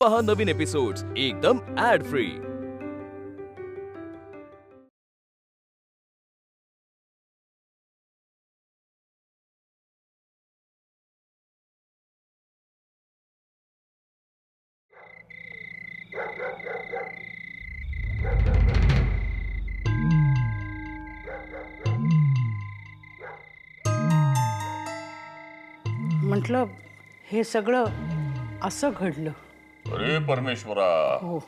पहा नवीन एपिसोड्स एकदम add free. म्हटलं हे सगळं असं घडलं। अरे परमेश्वरा, हो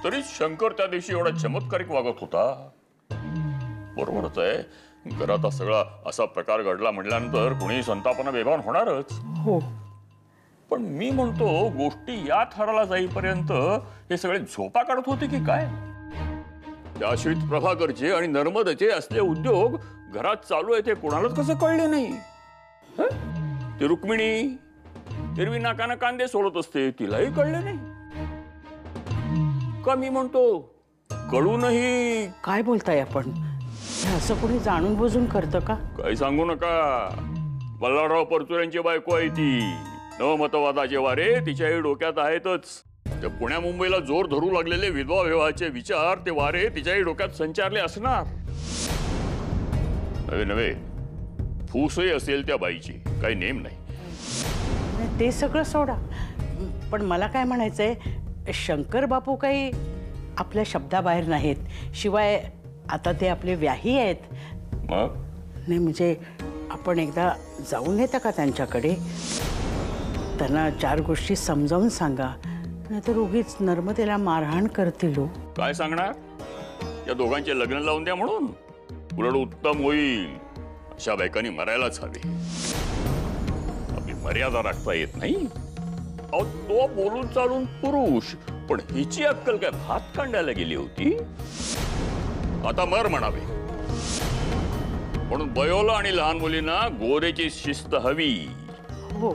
तरी शंकर त्या दिवशी एवढा चमत्कारिक वागत होता। बरोबरच आहे, घरात सगळा असा प्रकार घडला म्हटल्यानंतर कोणी संतापानं बेभान होणारच। हो पण मी म्हणतो गोष्टी या थराला जाईपर्यंत हे सगळे झोपा काढत होते की काय? त्या अश्वित प्रभाकरचे आणि नर्मदेचे असले उद्योग घरात चालू आहे ते कोणालाच कसं कळले नाही? ती रुक्मिणी एरवी नाकानं कांदे सोडत असते, तिलाही कळले नाही का? मी म्हणतो कळूनही काय बोलताय आपण? हे असं कोणी जाणून बुजून करतं का? काही सांगू नका। बल्लाळराव परचुऱ्यांची बायको आहे ती। नवमतवादाचे वारे तिच्याही डोक्यात आहेतच। त्या पुण्या मुंबईला जोर धरू लागलेले विधवा विवाहाचे विचार ते वारे तिच्याही डोक्यात संचारले असणार। नवे नवे फूसही असेल त्या बाईची, काही नेम नाही। ते सगळं सोडा, पण मला काय म्हणायचंय, शंकर बापू काही आपल्या शब्दाबाहेर नाहीत। शिवाय आता ते आपले व्याही आहेत। मग नाही म्हणजे आपण एकदा जाऊन येता का त्यांच्याकडे? त्यांना चार गोष्टी समजावून सांगा, नाहीतर उगीच नर्मदेला मारहाण करतील हो। काय सांगणार? या दोघांचे लग्न लावून द्या म्हणून? उलट उत्तम होईल। अशा बायकांनी मरायलाच हवे। आपली मर्यादा राखता येत नाही। अहो, तो बोलून चालून पुरुष, पण हिची अक्कल काय भात कांडायला गेली होती? आता मर म्हणावे। म्हणून बयोला आणि लहान मुलींना गोरेची शिस्त हवी। हो,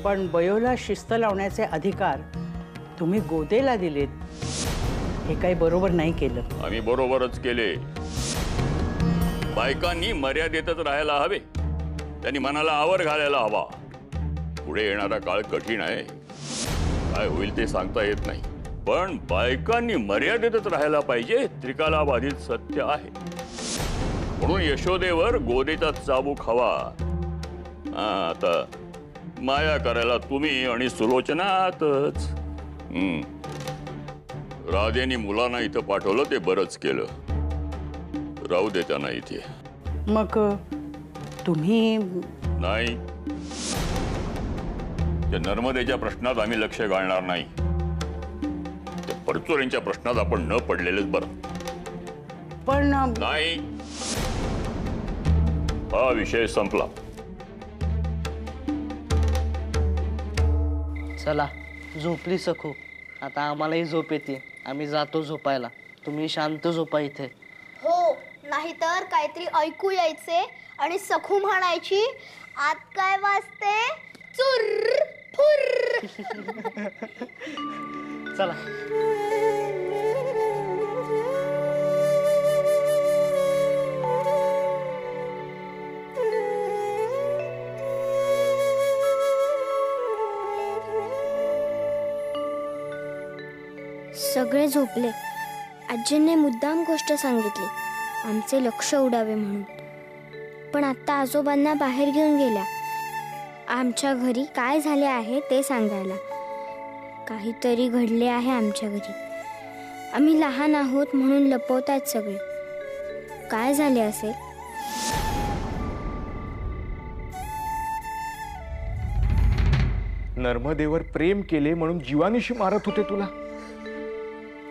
पण बयोला शिस्त लावण्याचे अधिकार तुम्ही गोदेला दिलेत, हे काही बरोबर नाही केलं। आम्ही बरोबरच केले। बायकांनी मर्यादेतच राहायला हवे, त्यांनी मनाला आवर घालायला हवा। पुढे येणारा काळ कठीण आहे, काय होईल ते सांगता येत नाही, पण बायकांनी मर्यादेतच राहायला पाहिजे, त्रिकालाबाधित सत्य आहे। म्हणून यशोदेवर गोदेचा चाबूक हवा। आता माया करायला तुम्ही आणि सुलोचनातच। राधेनी मुलांना इथं पाठवलं ते बरंच केलं, राहू दे त्यांना इथे। मग तुम्ही? नाही, त्या नर्मदेच्या प्रश्नात आम्ही लक्ष घालणार नाही। त्या परचुऱ्यांच्या प्रश्नात आपण न पडलेलेच बरं। पण नाही, हा विषय संपला। चला, झोपली सखू, आता आम्हालाही झोप येते। आम्ही जातो झोपायला, तुम्ही शांत झोपा इथे। हो, नाहीतर काहीतरी ऐकू यायचे आणि सखू म्हणायची, आत काय वाजते? चुर्र फुर्र। चला। सगळे झोपले। आजीने मुद्दाम गोष्ट सांगितली, आमचे लक्ष उडावे म्हणून। पण आता आजोबांना बाहेर घेऊन गेल्या, आमच्या घरी काय झाले आहे ते सांगायला। काहीतरी घडले आहे आमच्या घरी। आम्ही लहान आहोत म्हणून लपवतात सगळे। काय झाले असेल? नर्मदेवर प्रेम केले म्हणून जीवानीशी मारत होते तुला,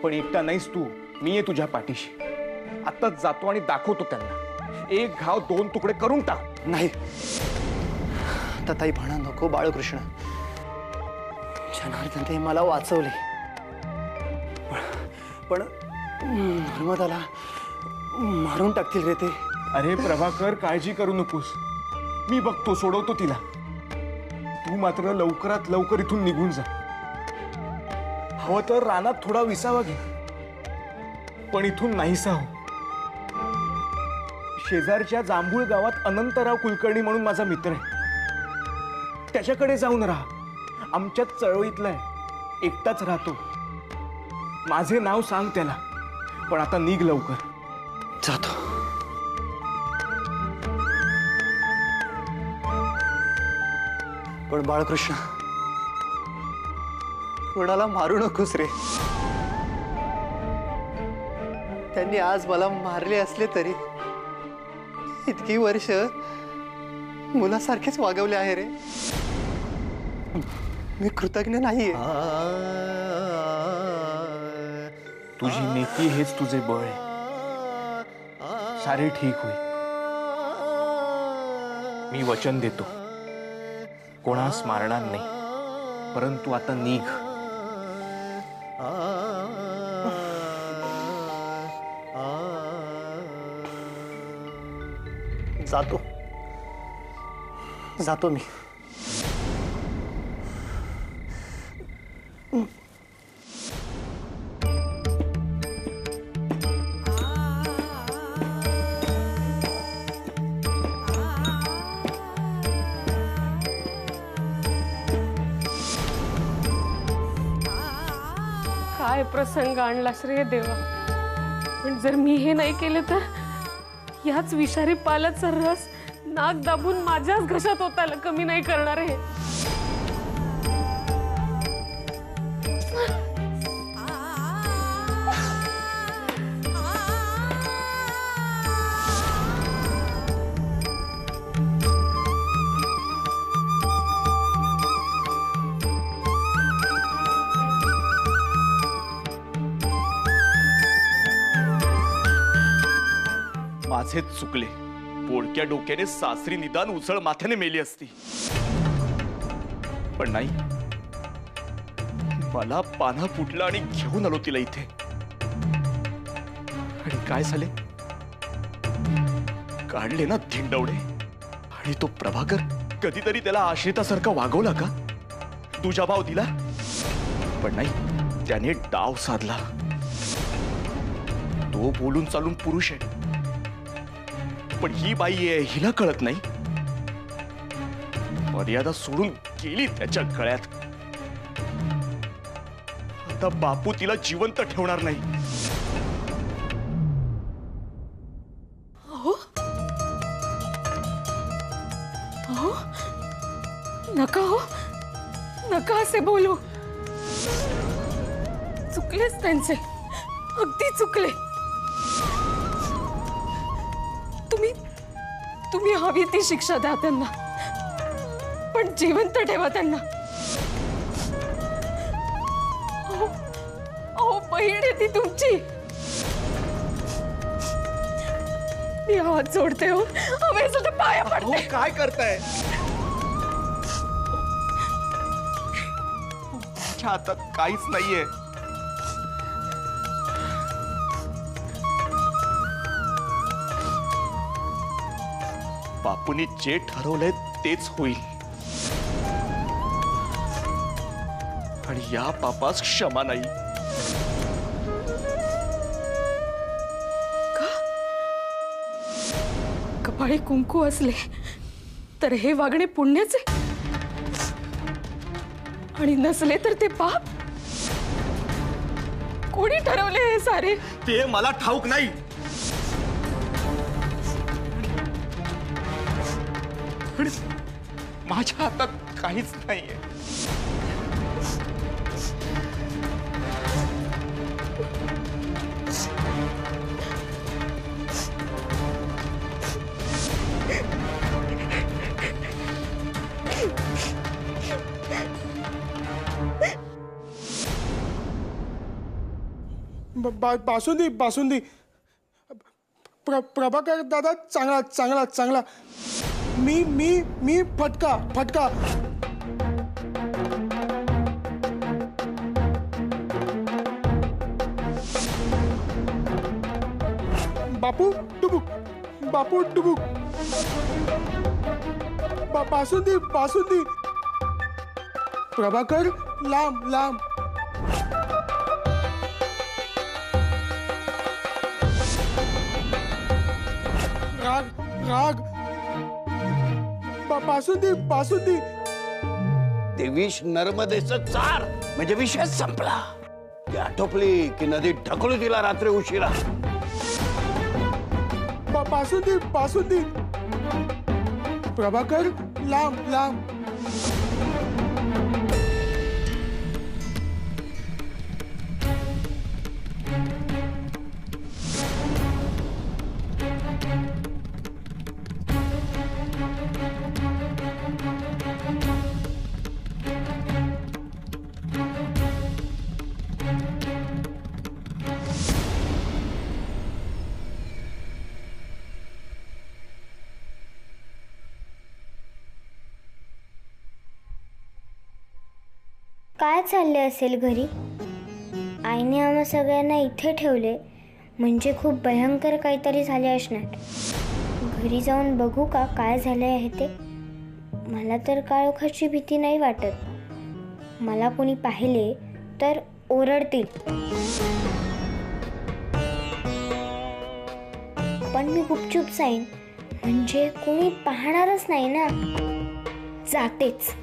पण एकटा नाहीस तू, मी आहे तुझ्या पाठीशी। आताच जातो आणि दाखवतो त्यांना, एक घाव दोन तुकडे करून टाक। नाही तताई म्हणा नको बाळकृष्ण, जनार्दनने मला वाचवले, पण नर्मदाला मारून टाकतील रे ते। अरे प्रभाकर, काळजी करू नकोस, मी बघतो, सोडवतो तिला। तू मात्र लवकरात लवकर इथून निघून जा। हवं तर रानात थोडा विसावा घे, पण इथून नाहीसा हो। शेजारच्या जांभूळ गावात अनंतराव कुलकर्णी म्हणून माझा मित्र आहे, त्याच्याकडे जाऊन राहा। आमच्याच चळवळीतला आहे, एकटाच राहतो. माझे नाव सांग त्याला, पण आता निघ लवकर. जातो. पण बाळकृष्ण, कोणाला मारू नकोस रे. त्यांनी आज मला मारले असले तरी इतकी वर्ष मुलासारखेच वागवले आहे रे. मी कृतज्ञ नाहीये. तुझी नेती हेच तुझे बळ आहे. सारे ठीक होईल. मी वचन देतो, कोणास मारणार नाही. परंतु आता निघ. जातो. जातो मी. काय प्रसंग आणलास रे देवा. पण जर मी हे नाही केले तर याच विषारी पाल्याचा रस नाक दाबून माझ्याच घशात होताला कमी नाही करणार आहे. माझेच चुकले. पोळक्या डोक्याने सासरी निदान उसळ माथ्याने मेली असती. पण नाही, मला पान्हा फुटला आणि घेऊन आलो तिला इथे. आणि काय झाले, काढले ना धिंडवडे. आणि तो प्रभाकर कधीतरी त्याला आश्रितासारखा वागवला का, तुझा भाव दिला. पण नाही, त्याने डाव साधला. तो बोलून चालून पुरुष आहे, पण ही बाई आहे हिला कळत नाही. मर्यादा सोडून गेली त्याच्या गळ्यात. आता बापू तिला जिवंत ठेवणार नाही. अहो, नका हो, नका असे बोलू. चुकलेच त्यांचे, अगदी चुकले. तुम्ही हवी ती शिक्षा द्या त्यांना, पण जिवंत ठेवा त्यांना. अहो, बहीण आहे ती तुमची. मी हात जोडते हो, हवेचा पाया पडते. काय करताय? माझ्या हातात काहीच नाहीये. बापूंनी जे ठरवलंय तेच होईल. आणि या पापास क्षमा नाही. कपाळी कुंकू असले तर हे वागणे पुण्याचे, आणि नसले तर ते पाप. कोणी ठरवले हे सारे? ते मला ठाऊक नाही. माझ्या हातात काहीच नाहीये. बासुंदी बासुंदी. प्रभाकर दादा चांगला चांगला चांगला. मी मी मी फटका फटका. बापू टुबुक, बापू टुबुक. बासुंदी बासुंदी. प्रभाकर लांब लांब. राग राग. बासुंदी बासुंदी. देवीश नर्मदेचं चार. म्हणजे विषय संपला. ती आटोपली की नदीत ढकलू तिला रात्री उशिरा. बासुंदी बासुंदी. प्रभाकर लांब लांब. काय चालले असेल घरी? आईने आम्हा सगळ्यांना इथे ठेवले म्हणजे खूप भयंकर काहीतरी झाले असणार. घरी जाऊन बघू का काय झाले आहे ते. मला तर काळोखाची भीती नाही वाटत. मला कोणी पाहिले तर ओरडतील, पण मी गुपचूप जाईन म्हणजे कोणी पाहणारच नाही ना. जातेच.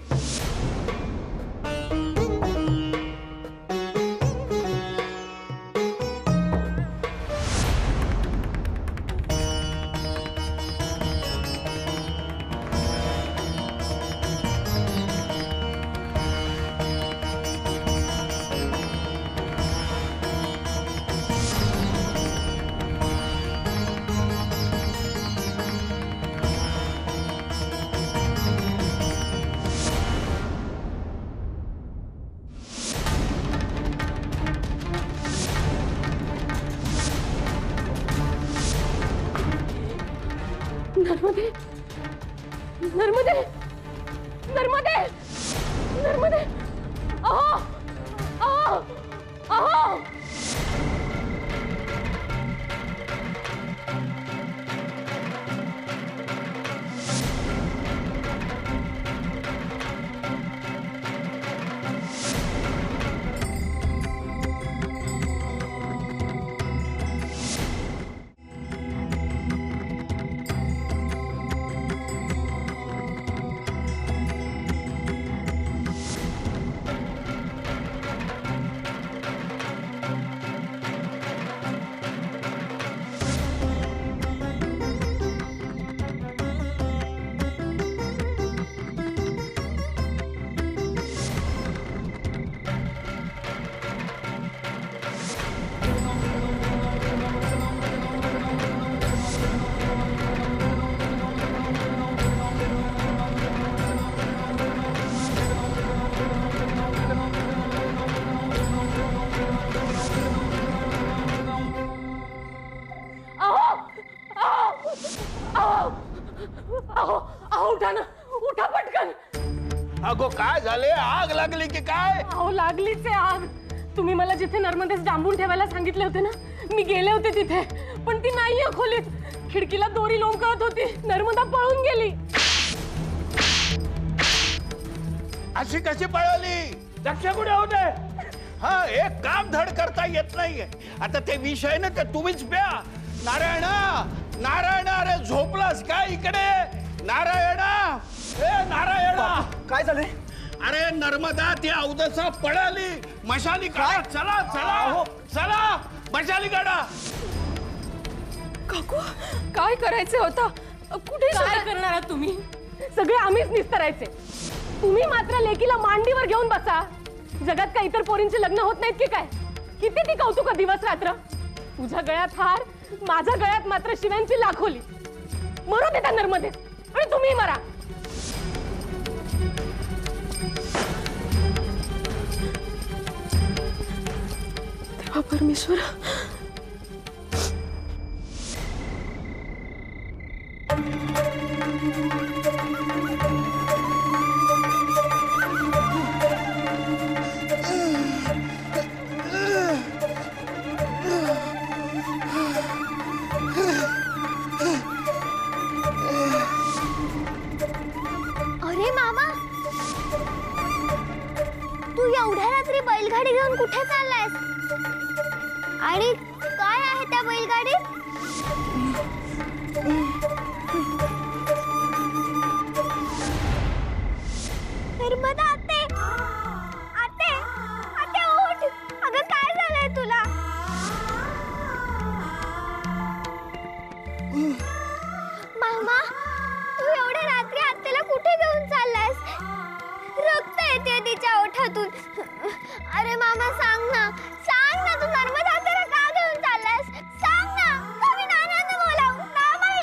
नर्मदे नर्मदे नर्मदे नर्मदे. अहो अहो अहो. उठा ना, उठा पटकन. अगो काय झाले? आग लागली की काय? अहो लागलीच आहे आग. तुम्ही मला जिथे नर्मदेस डांबून ठेवायला सांगितले होते ना, मी गेले होते तिथे, पण ती नाहीये खोलीत. खिडकीला दोरी लोंबकळत होती. नर्मदा पळून गेली. अशी कशी पळाली? लक्ष कुठे होते? हा, एक काम धड करता येत नाहीये. आता ते विषय ना ते तुम्हीच प्या. नारायणा नारायणा, अरे झोपलास काय इकडे? नारायणा, ए नारायणा. काय झाले? अरे नर्मदा ती अवदसा पळाली. मशाली काढा. चला चला चला मशाली काढा. काकू काय करायचं होतं? कुठे काय करणार आहात तुम्ही? सगळे आम्हीच निस्तरायचे. तुम्ही मात्र लेकीला मांडीवर घेऊन बसा. जगात काय इतर पोरींचे लग्न होत नाहीत की काय? किती ती कौतुक दिवस रात्र. तुझ्या गळ्यात हार, माझ्या गळ्यात मात्र शिव्यांची लाखोली. मरू देता नर्मदे आणि तुम्ही मरा. देवा परमेश्वर. अरे मामा, तू एवढ्या रात्री बैलगाडी घेऊन कुठे चाललायस? आणि काय आहे त्या बैलगाडीत? नर्मदा आते, आते. अरे मामा सांग ना तू नर्मदा आत्याला का घेऊन चाललास? सांग ना, का मी नानांना बोलावू? ना बाई.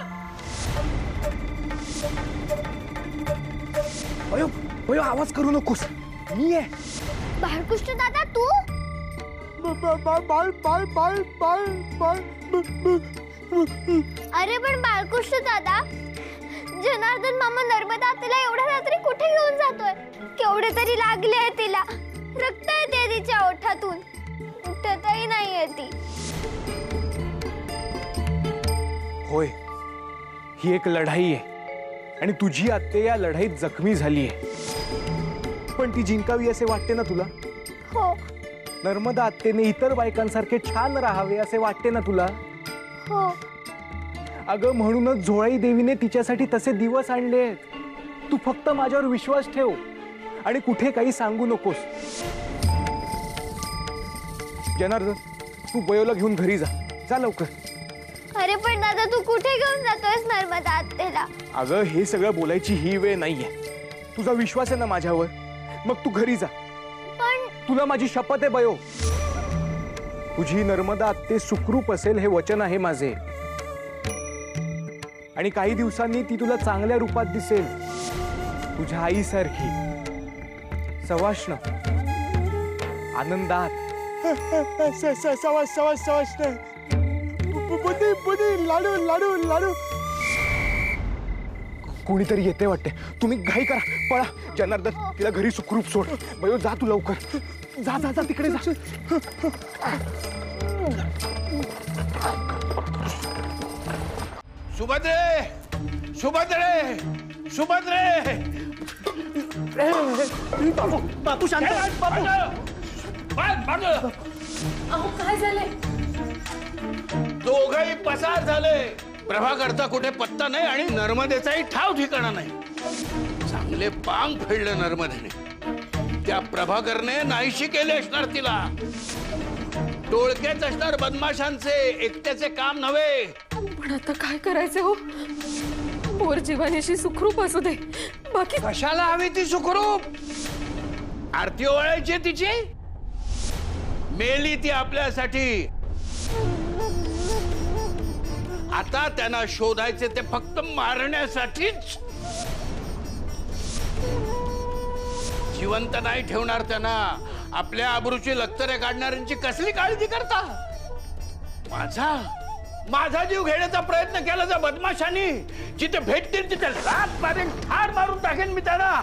अयो अयो आवाज करू नकोस, मी आहे. बाळकृष्ण दादा तू? अरे पण बाळकृष्ण दादा, जनार्दन मामा नर्मदा आत्याला एवढ्या रात्री कुठे घेऊन जातोय? केवढे तरी लागले आहे तिला, रक्त येते तिच्या ओठातून, उठतही नाहीये ती. होय, ही एक लढाई आहे आणि तुझी आत्या या लढाईत जखमी झाली आहे. पण ती जिंकावी असे वाटते ना तुला? हो नर्मदा आत्तेने इतर बायकांसारखे छान राहावे असे वाटते ना तुला? हो. अगं म्हणूनच झोळाई देवीने तिच्यासाठी तसे दिवस आणले. तू फक्त माझ्यावर विश्वास ठेव आणि कुठे काही सांगू नकोस. जनार्दन, तू बयोला घेऊन घरी जा लवकर. अरे पण दादा तू कुठे घेऊन जातोयस नर्मदा आत्तेला? अगं हे सगळं बोलायची ही वेळ नाहीये. तुझा विश्वास आहे ना माझ्यावर? मग तू घरी जा. पण तुला माझी शपथ आहे बयो. तुझी नर्मदा आत्ते सुखरूप असेल हे वचन आहे माझे. आणि काही दिवसांनी ती तुला चांगल्या रूपात दिसेल, तुझ्या आईसारखी, सवाष्ण, आनंदात. लाडू. कोणीतरी येते वाटते. तुम्ही घाई करा, पळा. जनार्दन, तिला घरी सुखरूप सोड. बयो जा तू लवकर. जा तिकडे जा. सुभद्रे. बापू शांत. अहो काय झालंय? दोघही पसार झाले. प्रभाकरचा कुठे पत्ता नाही आणि नर्मदेचाही ठाव ठिकाणा नाही. चांगले पांग फेडलं नर्मदेने. त्या प्रभाकरने नाहीशी केले असणार तिला. टोळकेच असणार बदमाशांचे, एकट्याचे काम नव्हे. पण आता काय करायचं हो? पोर जीवानीशी सुखरूप असू दे, बाकी कशाला हवी ती सुखरूप? आरती ओळायची तिची. मेली ती आपल्यासाठी. आता त्यांना शोधायचे ते फक्त मारण्यासाठीच. जिवंत नाही ठेवणार त्यांना. आपल्या आबरूची लक्तरे काढणाऱ्यांची कसली काळजी करता? माझा जीव घेण्याचा प्रयत्न केला त्या बदमाशांनी. जिथे भेटतील तिथे लाथ मारेन, ठार मारून टाकेन मी त्यांना.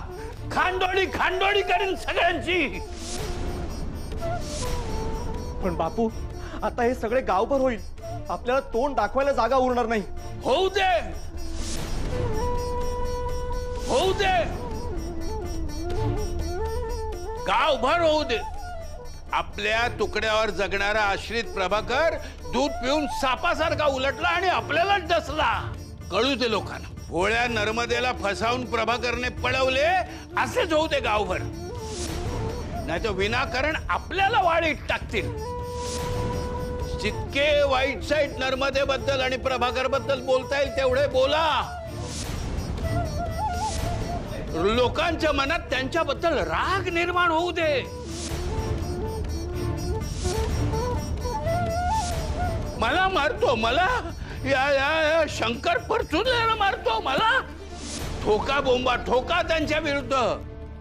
खांडोळी करेन सगळ्यांची. पण बापू, आता हे सगळे गावभर होईल. आपल्याला तोंड दाखवायला जागा उरणार नाही. होऊ दे. गावभर होऊ दे. आपल्या तुकड्यावर जगणारा आश्रित प्रभाकर दूध पिऊन सापासारखा उलटला आणि आपल्यालाच डसला. कळू दे लोकांना. भोळ्या नर्मदेला फसावून प्रभाकरने पळवले असेच होऊ दे गावभर. नाही तर विनाकारण आपल्याला वाढीत टाकतील. जितके वाईट साईड नर्मदेबद्दल आणि प्रभाकर बद्दल बोलता येईल तेवढे बोला. लोकांच्या मनात त्यांच्याबद्दल राग निर्माण होऊ दे. मला मारतो, मला या शंकर परचुरेला मारतो. मला ठोका बोंबा ठोका त्यांच्या विरुद्ध.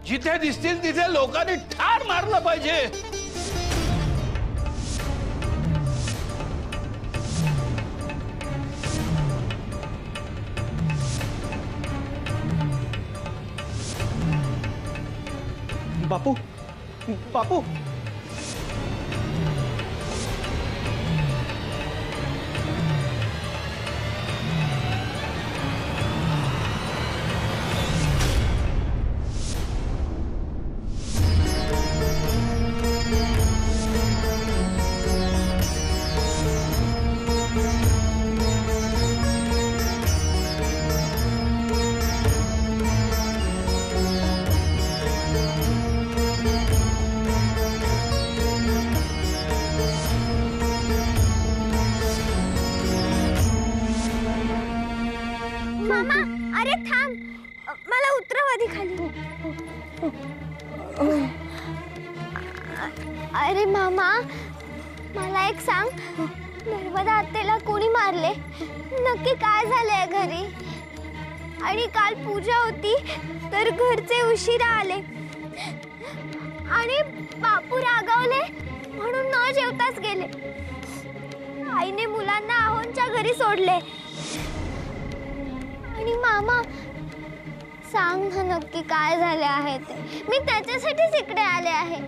जिथे दिसतील तिथे लोकांनी ठार मारलं पाहिजे. बापू. मामा, अरे थांब, मला उतरव आधी खाली. अरे मामा, मला एक सांग, नर्मदा आत्याला कोणी मारले? नक्की काय झालंय घरी? आणि काल पूजा होती तर घरचे उशिरा आले आणि बापू रागावले म्हणून न जेवताच गेले. आईने मुलांना आहोंच्या घरी सोडले. आणि मामा, सांग ना नक्की काय झाले आहे ते. मी त्याच्यासाठीच इकडे आले आहे.